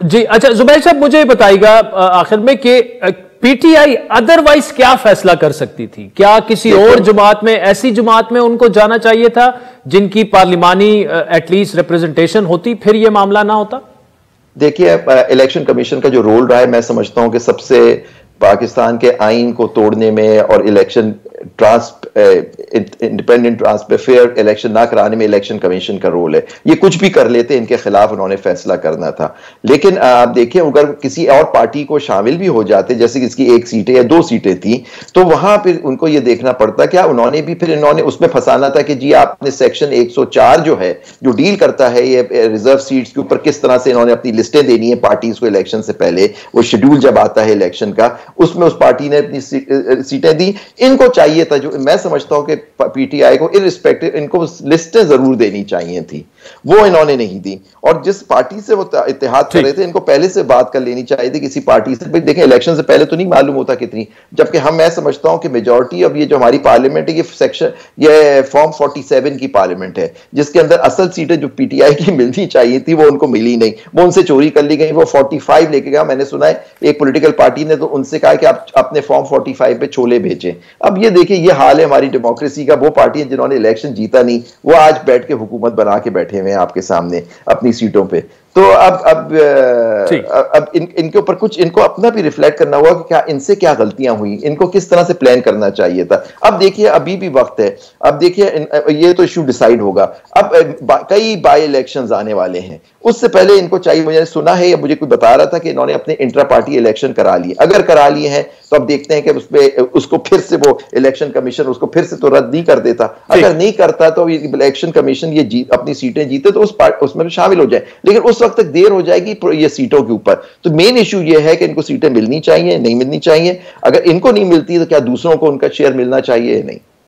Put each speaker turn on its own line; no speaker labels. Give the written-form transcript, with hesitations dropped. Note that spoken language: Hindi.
जी अच्छा जुबैर साहब, मुझे बताइएगा आखिर में कि पीटीआई अदरवाइज क्या फैसला कर सकती थी? क्या किसी और जमात में, ऐसी जमात में उनको जाना चाहिए था जिनकी पार्लिमानी एटलीस्ट रिप्रेजेंटेशन होती, फिर यह मामला ना होता?
देखिए, इलेक्शन कमीशन का जो रोल रहा है, मैं समझता हूं कि सबसे पाकिस्तान के आइन को तोड़ने में और इलेक्शन इंडिपेंडेंट फेयर इलेक्शन ना कराने में इलेक्शन कमीशन का रोल है। ये कुछ भी कर लेते, इनके खिलाफ उन्होंने फैसला करना था। लेकिन आप देखिए, अगर किसी और पार्टी को शामिल भी हो जाते, जैसे कि इसकी 1 सीटें या 2 सीटें थी, तो वहां पर उनको ये देखना पड़ता क्या उन्होंने भी फिर इन्होंने उसमें फंसाना था कि जी आपने सेक्शन 104 जो है, जो डील करता है ये रिजर्व सीट्स के ऊपर, किस तरह से इन्होंने अपनी लिस्टें देनी है पार्टीज को इलेक्शन से पहले, वो शेड्यूल जब आता है इलेक्शन का, उसमें उस पार्टी ने अपनी सीटें दी। इनको चाहिए था, जो मैं समझता हूं कि पीटीआई को इररिस्पेक्टिव इनको लिस्टें जरूर देनी चाहिए थी, वो इन्होंने नहीं दी। और जिस पार्टी से वो इत्तेहाद कर रहे थे, इनको पहले से बात कर लेनी चाहिए थी किसी पार्टी से। देखें, इलेक्शन से पहले तो नहीं मालूम होता कितनी, जबकि मैं समझता हूं कि मेजॉरिटी अब ये जो हमारी पार्लियामेंट है, ये फॉर्म 47 की पार्लियामेंट है, जिसके अंदर असल सीटें जो पीटीआई की मिलनी चाहिए थी वो उनको मिली नहीं, वो उनसे चोरी कर ली गई। वो 45 लेके गया। मैंने सुना है एक पॉलिटिकल पार्टी ने तो उनसे कहा कि आप अपने फॉर्म 45 पे छोले भेजें। अब ये देखिए, ये हाल है हमारी डेमोक्रेसी का। वो पार्टी है जिन्होंने इलेक्शन जीता नहीं, वो आज बैठ के हुकूमत बना के बैठे हुए हैं आपके सामने अपनी सीटों पे। तो अब इनके ऊपर कुछ, इनको अपना भी रिफ्लेक्ट करना होगा कि क्या इनसे क्या गलतियां हुई, इनको किस तरह से प्लान करना चाहिए था। अब देखिए, अभी भी वक्त है। अब देखिए, ये तो इशू डिसाइड होगा। अब कई बाई इलेक्शंस आने वाले हैं, उससे पहले इनको चाहिए, मुझे सुना है या मुझे कोई बता रहा था कि इन्होंने अपने इंट्रा पार्टी इलेक्शन करा लिए। अगर करा लिए हैं तो अब देखते हैं कि उसको फिर से वो इलेक्शन कमीशन उसको फिर से तो रद्द नहीं कर देता। अगर नहीं करता तो इलेक्शन कमीशन ये अपनी सीटें जीते तो उसमें शामिल हो जाए। लेकिन उस वक्त तक देर हो जाएगी ये सीटों के ऊपर। तो मेन इशू ये है कि इनको सीटें मिलनी चाहिए, नहीं मिलनी चाहिए। अगर इनको नहीं मिलती तो क्या दूसरों को उनका शेयर मिलना चाहिए? नहीं।